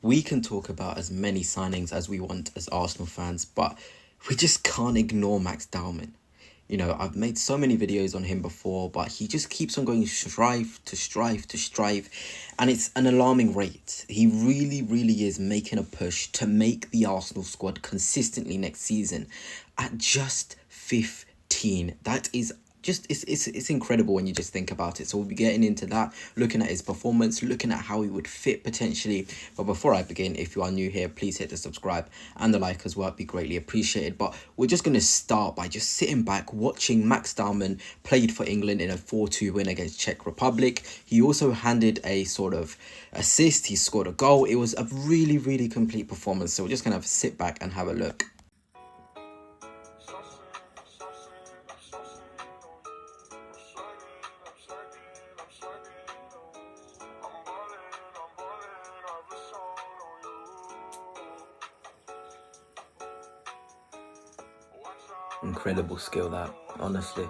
We can talk about as many signings as we want as Arsenal fans, but we just can't ignore Max Dowman. I've made so many videos on him before, but he just keeps on going strive to strive to strive, and it's an alarming rate. He really, really is making a push to make the Arsenal squad consistently next season at just 15. That is just it's incredible when you just think about it. So we'll be getting into that, looking at his performance, looking at how he would fit potentially. But before I begin, if you are new here, please hit the subscribe and the like as well. It'd be greatly appreciated. But we're just going to start by just sitting back watching Max Dowman played for England in a 4-2 win against Czech Republic. He also handed a sort of assist. He scored a goal. It was a really, really complete performance. So we're just going to sit back and have a look. Incredible skill, that, honestly.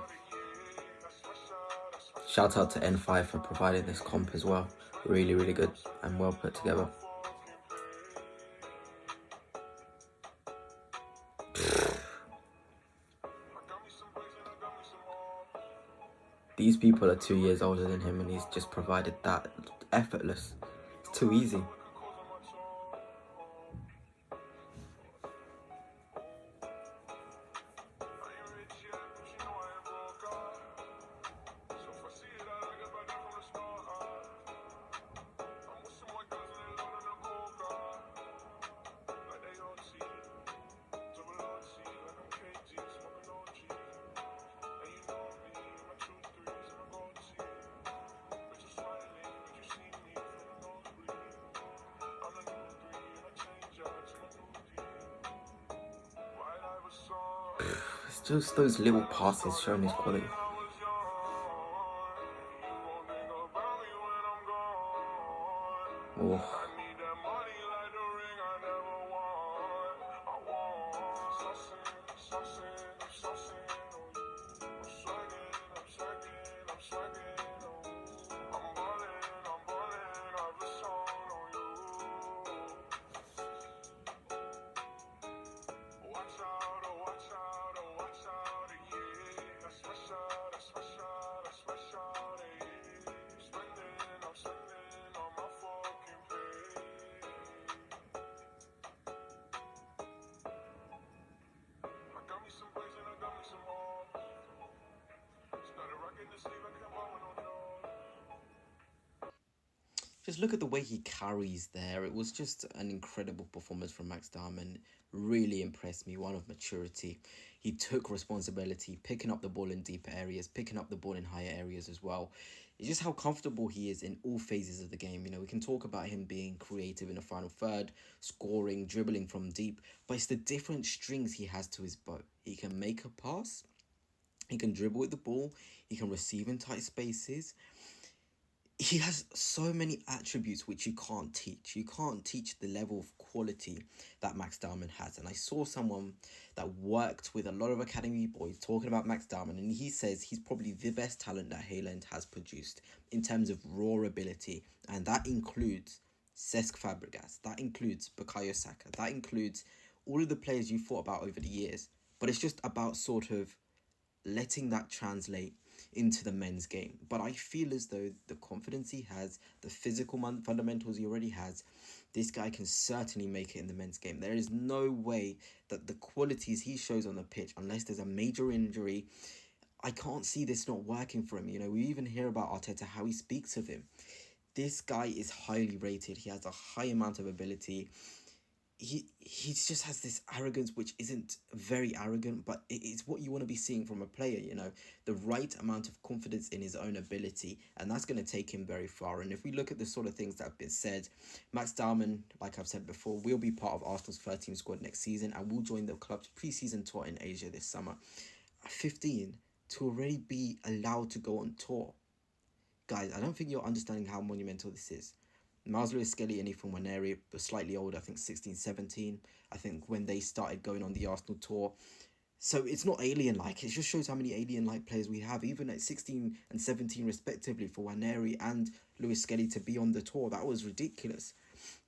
Shout out to N5 for providing this comp as well. Really, really good and well put together. These people are 2 years older than him and he's just provided that effortless. It's too easy. It's just those little passes showing his quality. Oh. Just look at the way he carries there. It was just an incredible performance from Max Dowman. Really impressed me, one of maturity. He took responsibility, picking up the ball in deeper areas, picking up the ball in higher areas as well. It's just how comfortable he is in all phases of the game. We can talk about him being creative in the final third, scoring, dribbling from deep, but it's the different strings he has to his bow. He can make a pass, he can dribble with the ball, he can receive in tight spaces. He has so many attributes which you can't teach. You can't teach the level of quality that Max Dowman has. And I saw someone that worked with a lot of academy boys talking about Max Dowman, and he says he's probably the best talent that Haaland has produced in terms of raw ability. And that includes Cesc Fabregas, that includes Bukayo Saka, that includes all of the players you thought about over the years. But it's just about sort of letting that translate into the men's game. But I feel as though the confidence he has, the physical fundamentals he already has, this guy can certainly make it in the men's game. There is no way that the qualities he shows on the pitch, unless there's a major injury, I can't see this not working for him. We even hear about Arteta, how he speaks of him. This guy is highly rated. He has a high amount of ability. He just has this arrogance, which isn't very arrogant, but it's what you want to be seeing from a player, the right amount of confidence in his own ability, and that's going to take him very far. And if we look at the sort of things that have been said, Max Dowman, like I've said before, will be part of Arsenal's third-team squad next season and will join the club's pre-season tour in Asia this summer. At 15, to already be allowed to go on tour. Guys, I don't think you're understanding how monumental this is. Miles Lewis-Skelly and Ethan Nwaneri were slightly older, I think 16, 17, I think, when they started going on the Arsenal tour. So it's not alien-like. It just shows how many alien-like players we have, even at 16 and 17 respectively, for Nwaneri and Lewis-Skelly to be on the tour. That was ridiculous.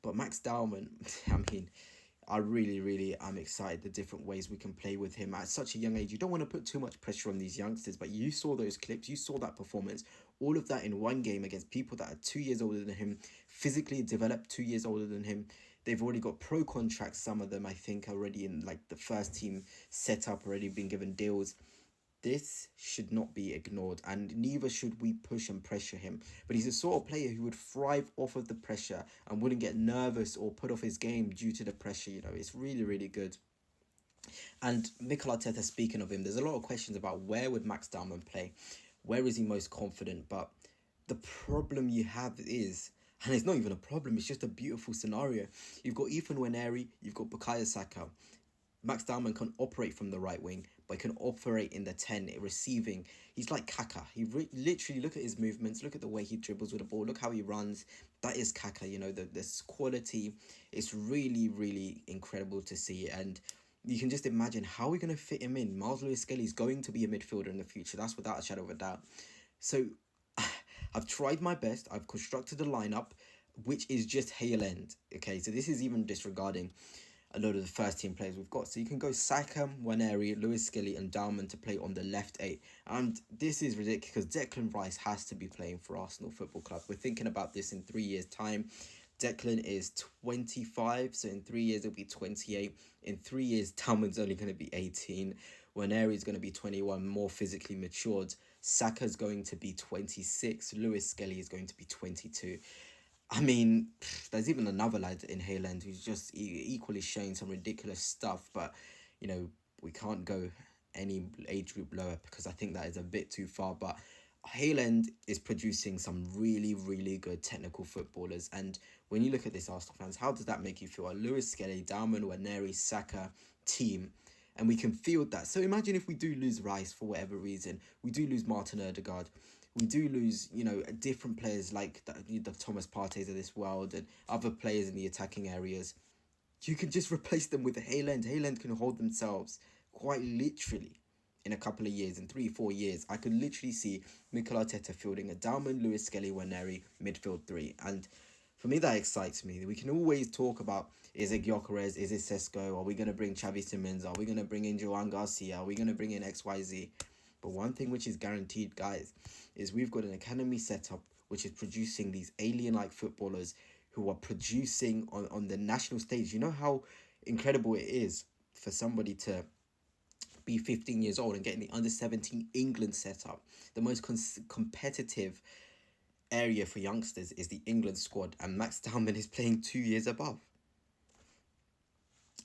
But Max Dowman, I mean, I really am excited the different ways we can play with him at such a young age. You don't want to put too much pressure on these youngsters, but you saw those clips, you saw that performance, all of that in one game against people that are 2 years older than him, physically developed 2 years older than him. They've already got pro contracts, some of them I think already in like the first team setup, already been given deals. This should not be ignored, and neither should we push and pressure him. But he's the sort of player who would thrive off of the pressure and wouldn't get nervous or put off his game due to the pressure. You know, it's really good. And Mikel Arteta, speaking of him, there's a lot of questions about where would Max Dowman play, where is he most confident. But the problem you have is, and it's not even a problem, it's just a beautiful scenario. You've got Ethan Nwaneri, you've got Bukayo Saka. Max Dowman can operate from the right wing, but he can operate in the 10, receiving. He's like Kaka. Literally, look at his movements, look at the way he dribbles with the ball, look how he runs. That is Kaka, you know, this quality. It's really incredible to see. And you can just imagine how we're going to fit him in. Miles Lewis-Skelly is going to be a midfielder in the future. That's without a shadow of a doubt. So I've tried my best. I've constructed a lineup, which is just Hale End. Okay, so this is even disregarding a lot of the first team players we've got. So you can go Saka, Nwaneri, Lewis-Skelly and Dowman to play on the left 8. And this is ridiculous because Declan Rice has to be playing for Arsenal Football Club. We're thinking about this in 3 years' time. Declan is 25, so in 3 years it'll be 28. In 3 years, Dowman's only going to be 18. Nwaneri is going to be 21, more physically matured. Saka's going to be 26. Lewis-Skelly is going to be 22. I mean, there's even another lad in Hayland who's just equally showing some ridiculous stuff. But, you know, we can't go any age group lower because I think that is a bit too far. But Hayland is producing some really good technical footballers. And when you look at this, Arsenal fans, how does that make you feel? A Lewis-Skelly, Dowman, Nwaneri, Saka team. And we can field that. So imagine if we do lose Rice for whatever reason. We do lose Martin Odegaard. We do lose, you know, different players like the Thomas Partey's of this world and other players in the attacking areas. You can just replace them with Hayland. Hayland can hold themselves quite literally in a couple of years, in 3-4 years. I could literally see Mikel Arteta fielding a Dowman, Lewis-Skelly, Nwaneri, midfield 3. And for me, that excites me. We can always talk about, is it Gyökeres, is it Sesko? Are we going to bring Xavi Simons? Are we going to bring in Joan Garcia? Are we going to bring in XYZ? But one thing which is guaranteed, guys, is we've got an academy setup which is producing these alien-like footballers who are producing on the national stage. You know how incredible it is for somebody to be 15 years old and getting the under-17 England setup. The most competitive area for youngsters is the England squad, and Max Dowman is playing 2 years above.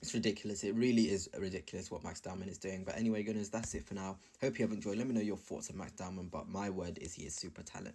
It's ridiculous. It really is ridiculous what Max Dowman is doing. But anyway, gunners, that's it for now. Hope you have enjoyed. Let me know your thoughts on Max Dowman. But my word is he is super talent.